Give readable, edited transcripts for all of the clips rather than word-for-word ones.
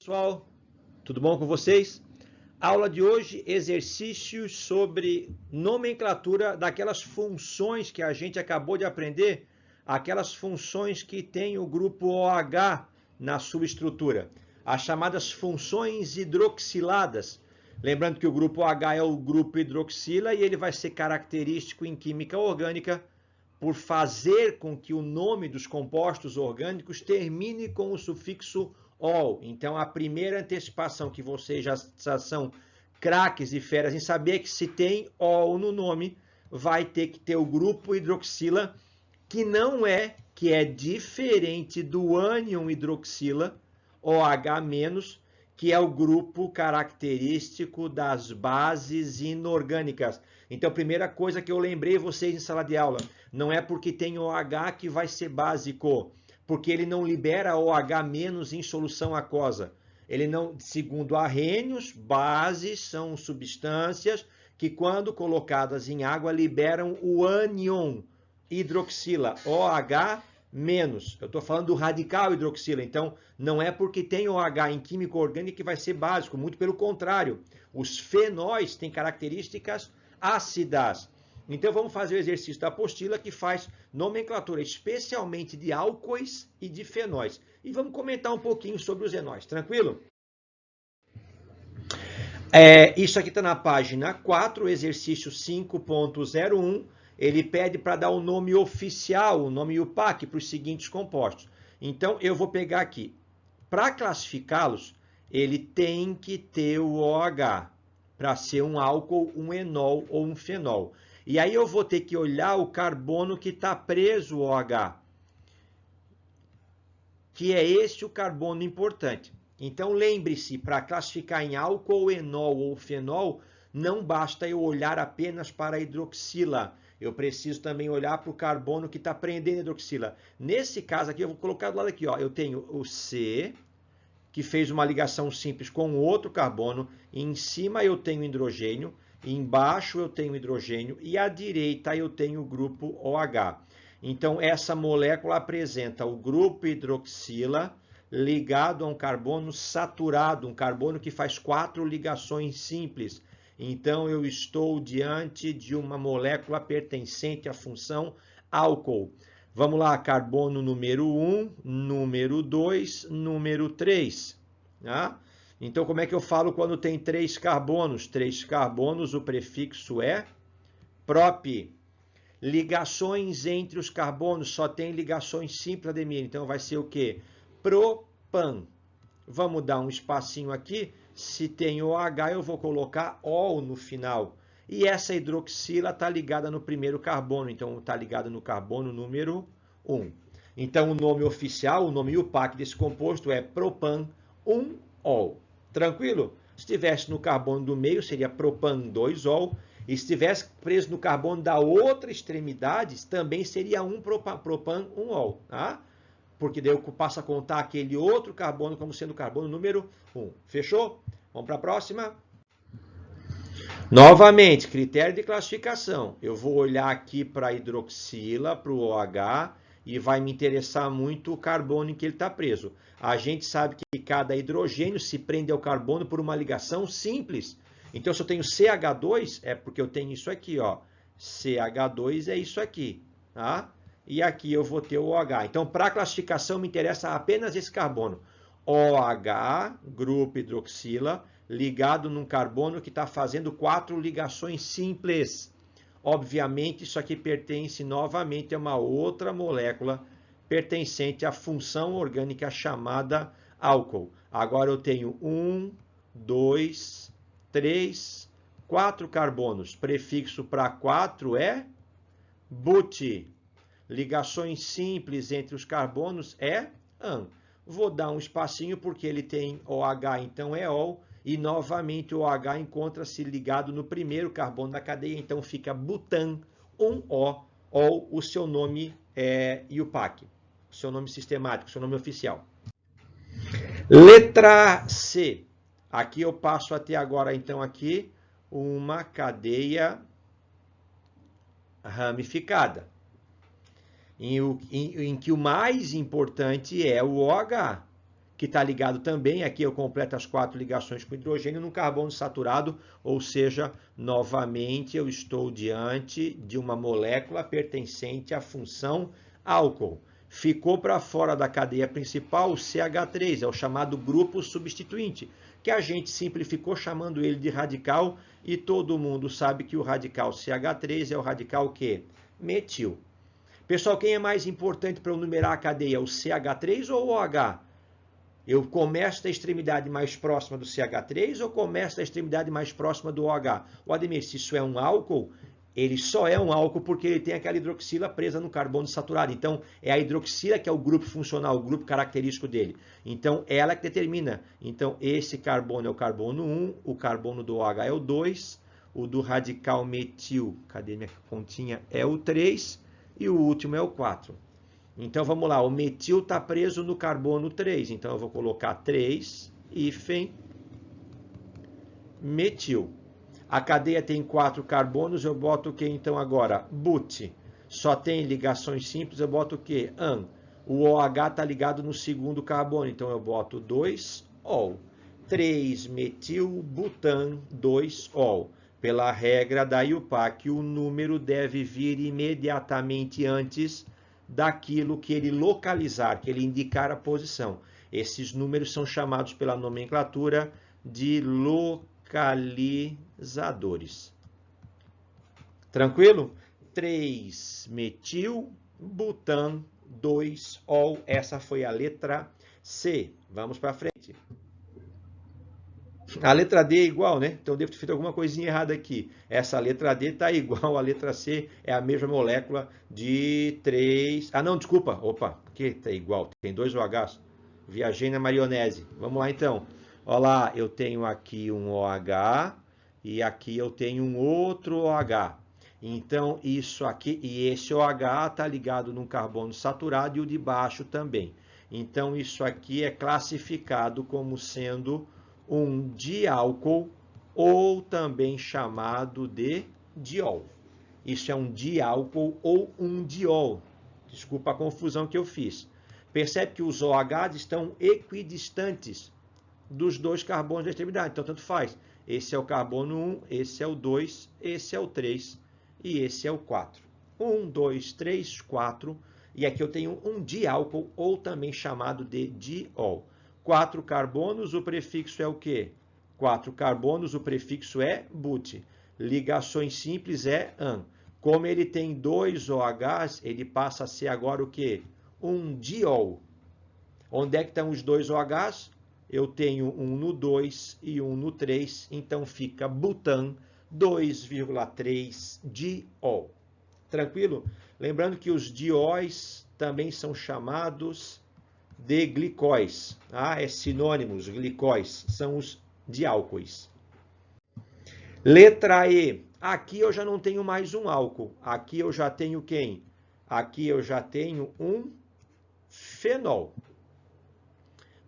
Pessoal, tudo bom com vocês? Aula de hoje, exercícios sobre nomenclatura daquelas funções que a gente acabou de aprender, aquelas funções que têm o grupo OH na sua estrutura, as chamadas funções hidroxiladas. Lembrando que o grupo OH é o grupo hidroxila e ele vai ser característico em química orgânica por fazer com que o nome dos compostos orgânicos termine com o sufixo ol. Então, a primeira antecipação que vocês já são craques e feras em saber é que se tem ol no nome, vai ter que ter o grupo hidroxila, que é diferente do ânion hidroxila, OH-, que é o grupo característico das bases inorgânicas. Então, primeira coisa que eu lembrei vocês em sala de aula, não é porque tem OH que vai ser básico, porque ele não libera OH- em solução aquosa. Ele não, segundo Arrhenius, bases são substâncias que, quando colocadas em água, liberam o ânion hidroxila, OH-. Eu estou falando do radical hidroxila, então não é porque tem OH em química orgânica que vai ser básico, muito pelo contrário. Os fenóis têm características ácidas. Então vamos fazer o exercício da apostila que faz nomenclatura especialmente de álcoois e de fenóis. E vamos comentar um pouquinho sobre os enóis, tranquilo? Isso aqui está na página 4, exercício 5.01. Ele pede para dar o nome oficial, o nome UPAC, para os seguintes compostos. Então, eu vou pegar aqui. Para classificá-los, ele tem que ter o OH, para ser um álcool, um enol ou um fenol. E aí eu vou ter que olhar o carbono que está preso ao OH, que é esse o carbono importante. Então, lembre-se, para classificar em álcool, enol ou fenol, não basta eu olhar apenas para a hidroxila. Eu preciso também olhar para o carbono que está prendendo a hidroxila. Nesse caso aqui, eu vou colocar do lado aqui, ó. Eu tenho o C, que fez uma ligação simples com outro carbono. Em cima eu tenho hidrogênio, embaixo eu tenho hidrogênio e à direita eu tenho o grupo OH. Então, essa molécula apresenta o grupo hidroxila ligado a um carbono saturado, um carbono que faz 4 ligações simples. Então, eu estou diante de uma molécula pertencente à função álcool. Vamos lá, carbono número 1, número 2, número 3. Tá? Então, como é que eu falo quando tem 3 carbonos? 3 carbonos, o prefixo é prop. Ligações entre os carbonos, só tem ligações simples, Ademir. Então, vai ser o quê? Propan. Vamos dar um espacinho aqui. Se tem OH, eu vou colocar ol no final. E essa hidroxila está ligada no primeiro carbono. Então, está ligada no carbono número 1. Então, o nome oficial, o nome UPAC desse composto é propan-1-ol. Tranquilo? Se estivesse no carbono do meio, seria propan-2-ol. E se estivesse preso no carbono da outra extremidade, também seria propan-1-ol. Tá? Porque daí eu passo a contar aquele outro carbono como sendo o carbono número 1. Fechou? Vamos para a próxima. Novamente, critério de classificação. Eu vou olhar aqui para a hidroxila, para o OH, e vai me interessar muito o carbono em que ele está preso. A gente sabe que cada hidrogênio se prende ao carbono por uma ligação simples. Então, se eu tenho CH2, é porque eu tenho isso aqui, ó. CH2 é isso aqui, tá? E aqui eu vou ter o OH. Então, para a classificação, me interessa apenas esse carbono. OH, grupo hidroxila, ligado num carbono que está fazendo 4 ligações simples. Obviamente, isso aqui pertence novamente a uma outra molécula pertencente à função orgânica chamada álcool. Agora eu tenho 1, 2, 3, 4 carbonos. Prefixo para 4 é but. Ligações simples entre os carbonos é an. Vou dar um espacinho porque ele tem OH, então é ol. E novamente o OH encontra-se ligado no primeiro carbono da cadeia, então fica butan, 1O, ol, o seu nome é IUPAC, o seu nome sistemático, o seu nome oficial. Letra C. Aqui eu passo a ter agora, então, aqui uma cadeia ramificada, em que o mais importante é o OH, que está ligado também, aqui eu completo as 4 ligações com hidrogênio num carbono saturado, ou seja, novamente eu estou diante de uma molécula pertencente à função álcool. Ficou para fora da cadeia principal o CH3, é o chamado grupo substituinte, que a gente simplificou chamando ele de radical, e todo mundo sabe que o radical CH3 é o radical que? Metil. Pessoal, quem é mais importante para eu numerar a cadeia, o CH3 ou o OH? Eu começo da extremidade mais próxima do CH3 ou começo da extremidade mais próxima do OH? O Ademir, se isso é um álcool, ele só é um álcool porque ele tem aquela hidroxila presa no carbono saturado. Então, é a hidroxila que é o grupo funcional, o grupo característico dele. Então, ela que determina. Então, esse carbono é o carbono 1, o carbono do OH é o 2, o do radical metil, cadê minha continha? É o 3 e o último é o 4. Então, vamos lá, o metil está preso no carbono 3. Então, eu vou colocar 3, hífen, metil. A cadeia tem 4 carbonos, eu boto o que então agora? But. Só tem ligações simples, eu boto o que? An. O OH está ligado no segundo carbono, então eu boto 2-ol. 3-metil-butan, 2-ol. Pela regra da IUPAC, o número deve vir imediatamente antes daquilo que ele localizar, que ele indicar a posição. Esses números são chamados pela nomenclatura de localizadores. Tranquilo? 3-metil-butan, 2-ol. Essa foi a letra C. Vamos para frente. A letra D é igual, né? Então, devo ter feito alguma coisinha errada aqui. Essa letra D está igual à letra C, é a mesma molécula de 3... Ah, não, desculpa. Opa, que está igual? Tem 2 OHs. Viajei na maionese. Vamos lá, então. Olha lá, eu tenho aqui um OH e aqui eu tenho um outro OH. Então, isso aqui, e esse OH está ligado num carbono saturado e o de baixo também. Então, isso aqui é classificado como sendo um diálcool, ou também chamado de diol. Isso é um diálcool ou um diol. Desculpa a confusão que eu fiz. Percebe que os OHs estão equidistantes dos 2 carbonos da extremidade. Então, tanto faz. Esse é o carbono 1, esse é o 2, esse é o 3 e esse é o 4. 1, 2, 3, 4. E aqui eu tenho um diálcool, ou também chamado de diol. 4 carbonos, o prefixo é o quê? 4 carbonos, o prefixo é but. Ligações simples é an. Como ele tem 2 OHs, ele passa a ser agora o quê? Um diol. Onde é que estão os 2 OHs? Eu tenho um no 2 e um no 3, então fica butan 2,3 diol. Tranquilo? Lembrando que os dióis também são chamados de glicóis. É sinônimos, glicóis, são os diálcois. Letra E. Aqui eu já não tenho mais um álcool. Aqui eu já tenho quem? Aqui eu já tenho um fenol.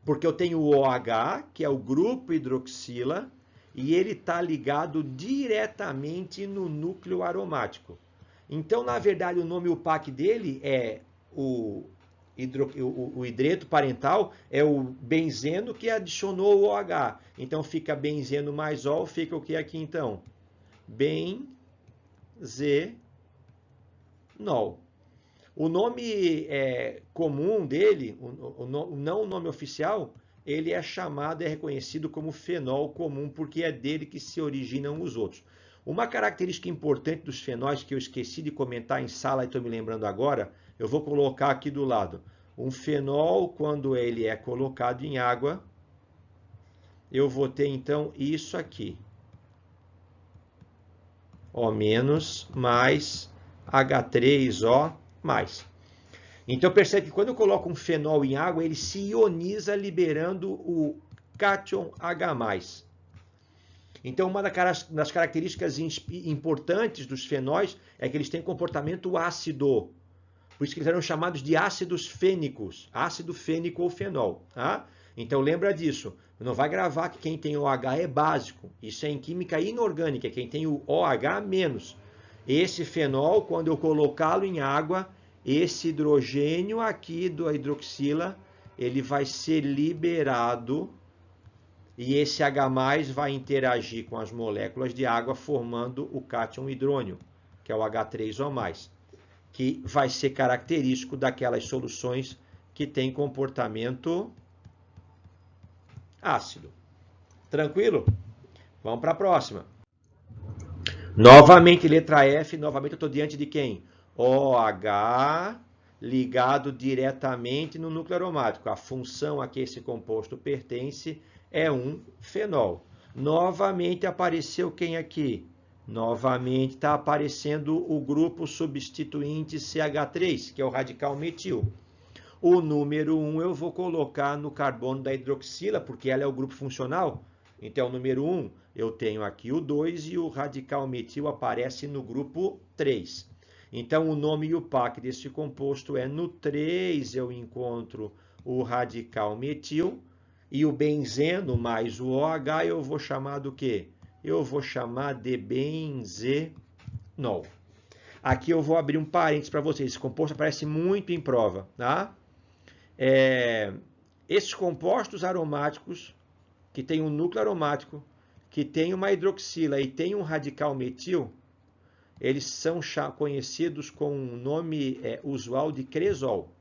Porque eu tenho o OH, que é o grupo hidroxila, e ele está ligado diretamente no núcleo aromático. Então, na verdade, o nome UPAC dele é o hidreto parental, é o benzeno que adicionou o OH. Então, fica benzeno mais ol, fica o que aqui então? Benzenol. O nome comum dele, não o nome oficial, ele é chamado, é reconhecido como fenol comum, porque é dele que se originam os outros. Uma característica importante dos fenóis que eu esqueci de comentar em sala e estou me lembrando agora, eu vou colocar aqui do lado. Um fenol, quando ele é colocado em água, eu vou ter então isso aqui. O menos mais H3O mais. Então percebe que quando eu coloco um fenol em água, ele se ioniza liberando o cátion H+. Então, uma das características importantes dos fenóis é que eles têm comportamento ácido. Por isso que eles eram chamados de ácidos fênicos. Ácido fênico ou fenol. Tá? Então, lembra disso. Não vai gravar que quem tem OH é básico. Isso é em química inorgânica. Quem tem o OH menos. Esse fenol, quando eu colocá-lo em água, esse hidrogênio aqui da hidroxila, ele vai ser liberado e esse H+ vai interagir com as moléculas de água formando o cátion hidrônio, que é o H3O+, que vai ser característico daquelas soluções que têm comportamento ácido. Tranquilo? Vamos para a próxima. Novamente, letra F, novamente eu estou diante de quem? OH ligado diretamente no núcleo aromático. A função a que esse composto pertence é um fenol. Novamente apareceu quem aqui? Novamente está aparecendo o grupo substituinte CH3, que é o radical metil. O número 1 eu vou colocar no carbono da hidroxila, porque ela é o grupo funcional. Então, o número 1, eu tenho aqui o 2 e o radical metil aparece no grupo 3. Então, o nome e o PAC desse composto é no 3 eu encontro o radical metil e o benzeno mais o OH eu vou chamar do quê? Eu vou chamar de benzenol. Aqui eu vou abrir um parênteses para vocês. Esse composto aparece muito em prova, tá? Esses compostos aromáticos que tem um núcleo aromático, que tem uma hidroxila e tem um radical metil, eles são conhecidos com um nome usual de cresol.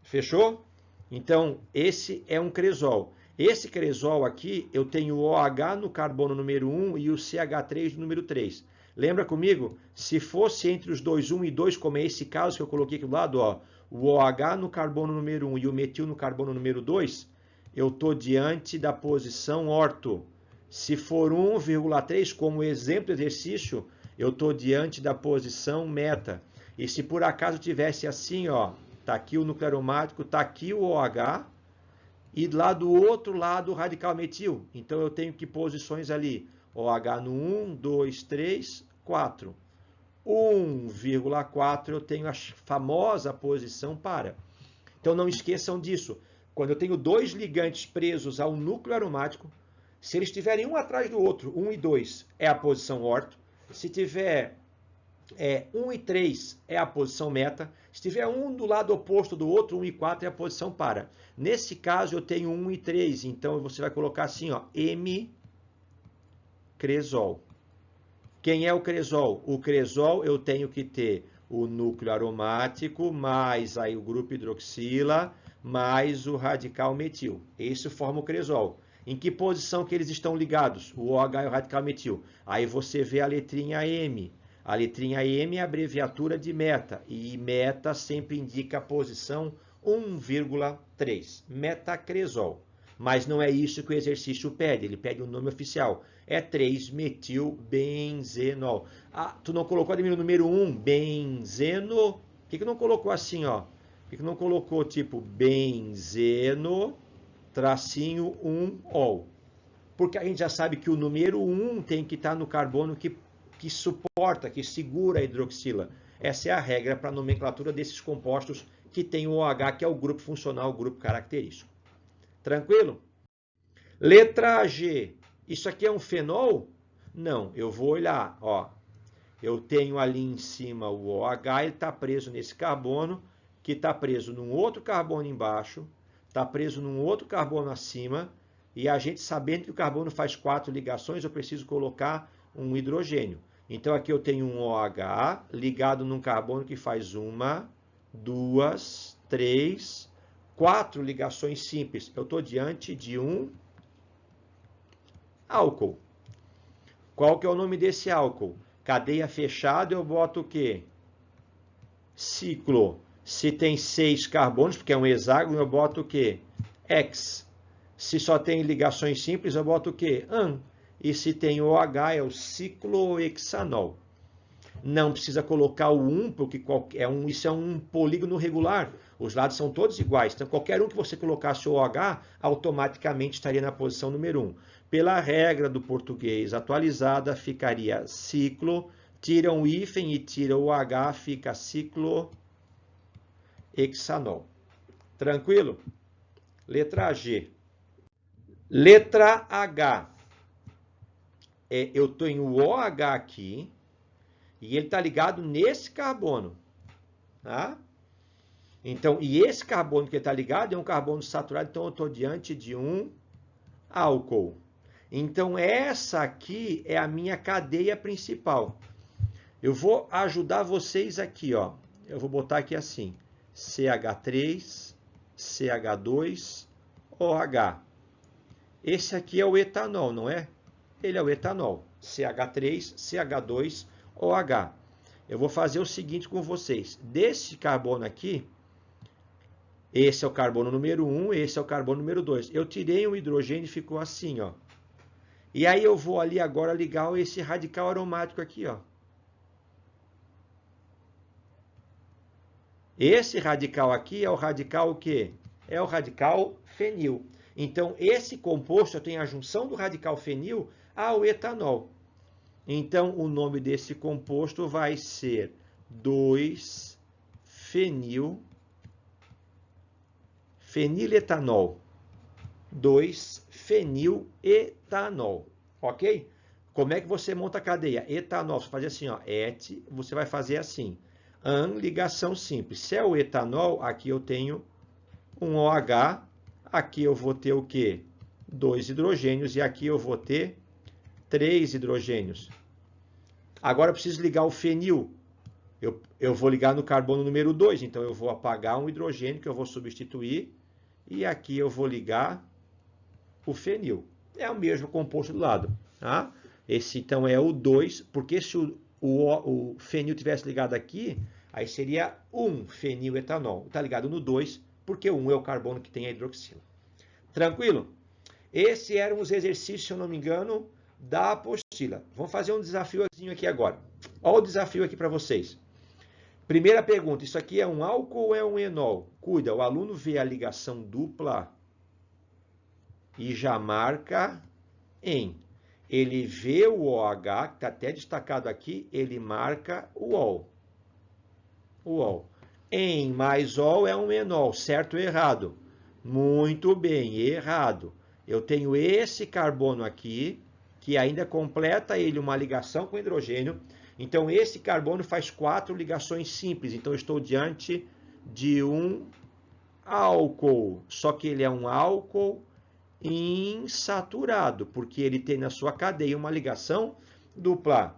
Fechou? Então, esse é um cresol. Esse cresol aqui, eu tenho o OH no carbono número 1 e o CH3 no número 3. Lembra comigo? Se fosse entre os dois 1 e 2, como é esse caso que eu coloquei aqui do lado, ó, o OH no carbono número 1 e o metil no carbono número 2, eu estou diante da posição orto. Se for 1,3, como exemplo de exercício, eu estou diante da posição meta. E se por acaso tivesse assim, ó, tá aqui o núcleo aromático, tá aqui o OH, e lá do outro lado o radical metil. Então eu tenho que posições ali? OH no 1, 2, 3, 4. 1,4 eu tenho a famosa posição para. Então não esqueçam disso. Quando eu tenho dois ligantes presos ao núcleo aromático, se eles estiverem um atrás do outro, 1 e 2 é a posição orto. Se tiver 1 e 3 é a posição meta. Se tiver um do lado oposto do outro, 1 e 4 é a posição para. Nesse caso, eu tenho 1 e 3. Então, você vai colocar assim, ó, M-cresol. Quem é o cresol? O cresol eu tenho que ter o núcleo aromático, mais aí o grupo hidroxila, mais o radical metil. Esse forma o cresol. Em que posição que eles estão ligados? O OH e o radical metil. Aí você vê a letrinha M. A letrinha M é a abreviatura de meta. E meta sempre indica a posição 1,3. Metacresol. Mas não é isso que o exercício pede. Ele pede o nome oficial. É 3-metilbenzenol. Ah, tu não colocou, Ademir, o número 1, benzeno. Por que não colocou assim, ó? Por que não colocou tipo benzeno, tracinho 1-ol? Porque a gente já sabe que o número 1 tem que estar no carbono que suporta, que segura a hidroxila. Essa é a regra para a nomenclatura desses compostos que tem o OH, que é o grupo funcional, o grupo característico. Tranquilo? Letra G. Isso aqui é um fenol? Não, eu vou olhar, ó. Eu tenho ali em cima o OH, ele está preso nesse carbono, que está preso num outro carbono embaixo, está preso num outro carbono acima, e a gente sabendo que o carbono faz 4 ligações, eu preciso colocar um hidrogênio. Então aqui eu tenho um OH ligado num carbono que faz 1, 2, 3, 4 ligações simples. Eu estou diante de um álcool. Qual que é o nome desse álcool? Cadeia fechada, eu boto o quê? Ciclo. Se tem 6 carbonos, porque é um hexágono, eu boto o quê? Hex. Se só tem ligações simples, eu boto o quê? An. E se tem OH, é o ciclohexanol. Não precisa colocar o 1, porque isso é um polígono regular. Os lados são todos iguais. Então, qualquer um que você colocasse o OH, automaticamente estaria na posição número 1. Pela regra do português atualizada, ficaria ciclo, tira um hífen e tira o H, fica ciclohexanol. Tranquilo? Letra G. Letra H. Eu tenho o OH aqui e ele está ligado nesse carbono. Tá? Então, e esse carbono que está ligado é um carbono saturado, então eu estou diante de um álcool. Então, essa aqui é a minha cadeia principal. Eu vou ajudar vocês aqui, ó. Eu vou botar aqui assim, CH3, CH2, OH. Esse aqui é o etanol, não é? Ele é o etanol, CH3, CH2, OH. Eu vou fazer o seguinte com vocês. Desse carbono aqui, esse é o carbono número 1, esse é o carbono número 2. Eu tirei um hidrogênio e ficou assim, ó. E aí eu vou ali agora ligar esse radical aromático aqui, ó. Esse radical aqui é o radical o quê? É o radical fenil. Então, esse composto tem a junção do radical fenil ao etanol. Então, o nome desse composto vai ser 2-feniletanol. 2-feniletanol. Ok? Como é que você monta a cadeia? Etanol, você faz assim, ó, você vai fazer assim. Ligação simples. Se é o etanol, aqui eu tenho um OH, aqui eu vou ter o quê? 2 hidrogênios e aqui eu vou ter 3 hidrogênios. Agora eu preciso ligar o fenil. Eu vou ligar no carbono número 2, então eu vou apagar um hidrogênio que eu vou substituir e aqui eu vou ligar o fenil. É o mesmo composto do lado. Tá? Esse então é o 2, porque se o fenil tivesse ligado aqui, aí seria 1-feniletanol. Está ligado no 2, porque o 1 é o carbono que tem a hidroxila. Tranquilo? Esses eram os exercícios, se eu não me engano, da apostila. Vamos fazer um desafio aqui agora. Olha o desafio aqui para vocês. Primeira pergunta, isso aqui é um álcool ou é um enol? Cuida, o aluno vê a ligação dupla e já marca em. Ele vê o OH, que está até destacado aqui, ele marca o OL. O OL. Em mais OL é um enol, certo ou errado? Muito bem, errado. Eu tenho esse carbono aqui, que ainda completa ele uma ligação com hidrogênio. Então, esse carbono faz 4 ligações simples. Então, eu estou diante de um álcool. Só que ele é um álcool insaturado, porque ele tem na sua cadeia uma ligação dupla.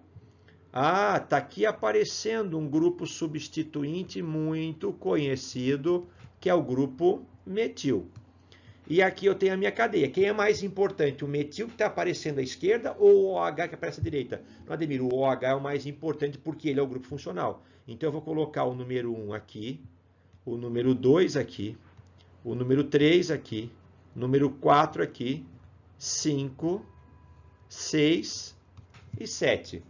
Ah, está aqui aparecendo um grupo substituinte muito conhecido, que é o grupo metil. E aqui eu tenho a minha cadeia. Quem é mais importante, o metil que está aparecendo à esquerda ou o OH que aparece à direita? Não, Ademir, o OH é o mais importante porque ele é o grupo funcional. Então eu vou colocar o número 1 aqui, o número 2 aqui, o número 3 aqui, número 4 aqui, 5, 6 e 7.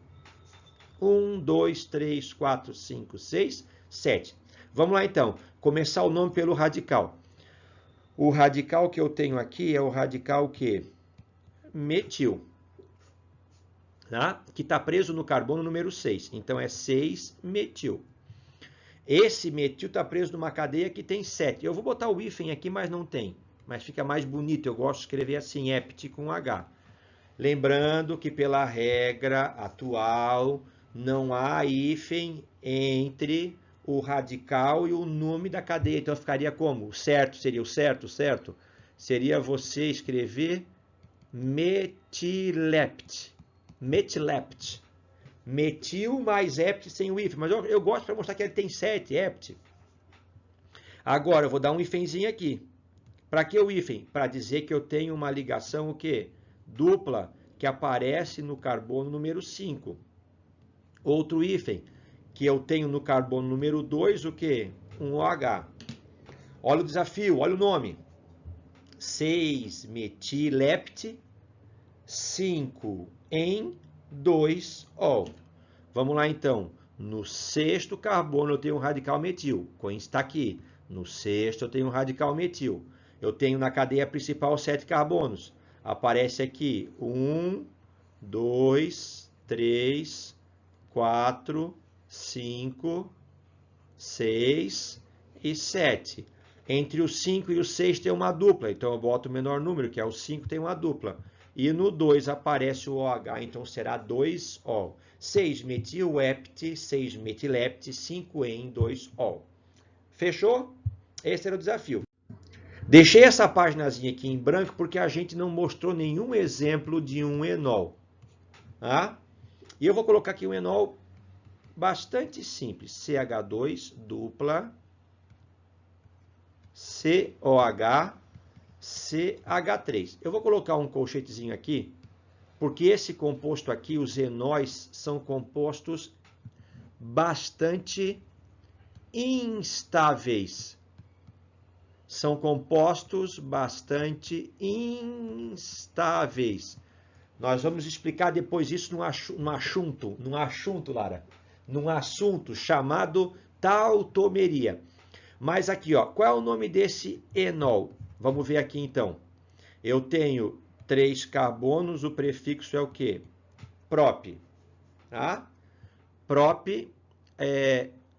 1, 2, 3, 4, 5, 6, 7. Vamos lá então, começar o nome pelo radical. O radical que eu tenho aqui é o radical que? Metil. Tá? Que está preso no carbono número 6. Então é 6-metil. Esse metil está preso numa cadeia que tem 7. Eu vou botar o hífen aqui, mas não tem. Mas fica mais bonito. Eu gosto de escrever assim, hept com H. Lembrando que pela regra atual não há hífen entre o radical e o nome da cadeia. Então ficaria como? Certo seria o certo, certo? Seria você escrever metilept. Metilept. Metil mais hept sem o hífen. Mas eu gosto para mostrar que ele tem 7 hept. Agora eu vou dar um hífenzinho aqui. Para que o hífen? Para dizer que eu tenho uma ligação o quê? Dupla, que aparece no carbono número 5. Outro hífen, que eu tenho no carbono número 2, o quê? Um OH. Olha o desafio, olha o nome. 6-metilept, 5 em 2-ol. Vamos lá então. No sexto carbono eu tenho um radical metil. Está aqui. No sexto eu tenho um radical metil. Eu tenho na cadeia principal 7 carbonos. Aparece aqui 1, 2, 3, 4, 5, 6 e 7. Entre o 5 e o 6 tem uma dupla, então eu boto o menor número, que é o 5, tem uma dupla. E no 2 aparece o OH, então será 2-ol. 6-metil-hept, 6-metilept, 5-en, 2-ol. Fechou? Esse era o desafio. Deixei essa paginazinha aqui em branco porque a gente não mostrou nenhum exemplo de um enol. Tá? E eu vou colocar aqui um enol bastante simples. CH2 dupla COH CH3. Eu vou colocar um colchetezinho aqui, porque esse composto aqui, os enóis, são compostos bastante instáveis. São compostos bastante instáveis. Nós vamos explicar depois isso num assunto, Lara, num assunto chamado tautomeria. Mas aqui, ó, qual é o nome desse enol? Vamos ver aqui então. Eu tenho 3 carbonos, o prefixo é o quê? Prop. Tá? Prop,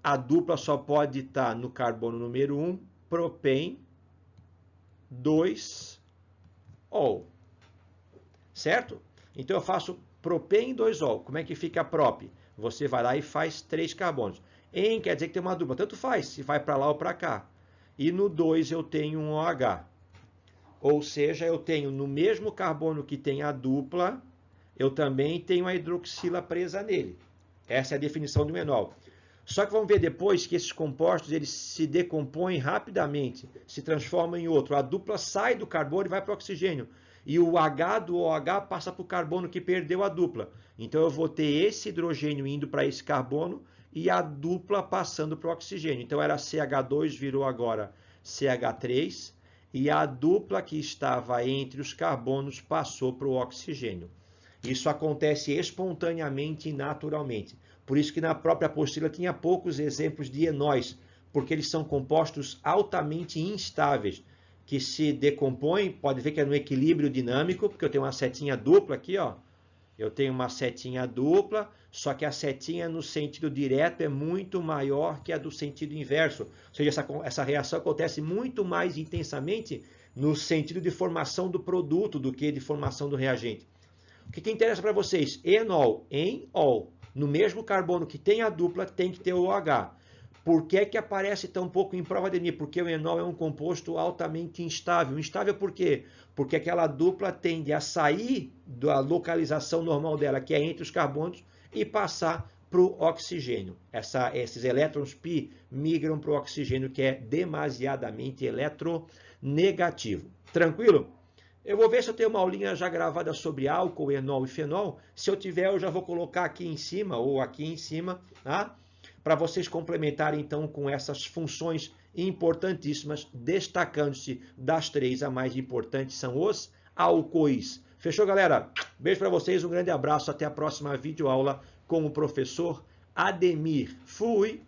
a dupla só pode estar no carbono número 1, propen 2-ol. Certo? Então eu faço propen 2-ol. Como é que fica a prop? Você vai lá e faz 3 carbonos. En quer dizer que tem uma dupla. Tanto faz, se vai para lá ou para cá. E no 2 eu tenho um OH. Ou seja, eu tenho no mesmo carbono que tem a dupla, eu também tenho a hidroxila presa nele. Essa é a definição do enol. Só que vamos ver depois que esses compostos eles se decompõem rapidamente, se transformam em outro. A dupla sai do carbono e vai para o oxigênio. E o H do OH passa para o carbono que perdeu a dupla. Então eu vou ter esse hidrogênio indo para esse carbono e a dupla passando para o oxigênio. Então era CH2, virou agora CH3. E a dupla que estava entre os carbonos passou para o oxigênio. Isso acontece espontaneamente e naturalmente. Por isso que na própria apostila tinha poucos exemplos de enóis, porque eles são compostos altamente instáveis, que se decompõem, pode ver que é no equilíbrio dinâmico, porque eu tenho uma setinha dupla aqui, ó. Eu tenho uma setinha dupla, só que a setinha no sentido direto é muito maior que a do sentido inverso. Ou seja, essa reação acontece muito mais intensamente no sentido de formação do produto do que de formação do reagente. O que interessa para vocês? Enol, en-ol. No mesmo carbono que tem a dupla, tem que ter o OH. Por que que aparece tão pouco em prova de mim? Porque o enol é um composto altamente instável. Instável por quê? Porque aquela dupla tende a sair da localização normal dela, que é entre os carbonos, e passar para o oxigênio. Esses elétrons π migram para o oxigênio, que é demasiadamente eletronegativo. Tranquilo? Eu vou ver se eu tenho uma aulinha já gravada sobre álcool, enol e fenol. Se eu tiver, eu já vou colocar aqui em cima ou aqui em cima, tá? Para vocês complementarem então com essas funções importantíssimas, destacando-se das 3, a mais importante são os álcoois. Fechou, galera? Beijo para vocês, um grande abraço, até a próxima videoaula com o professor Ademir. Fui!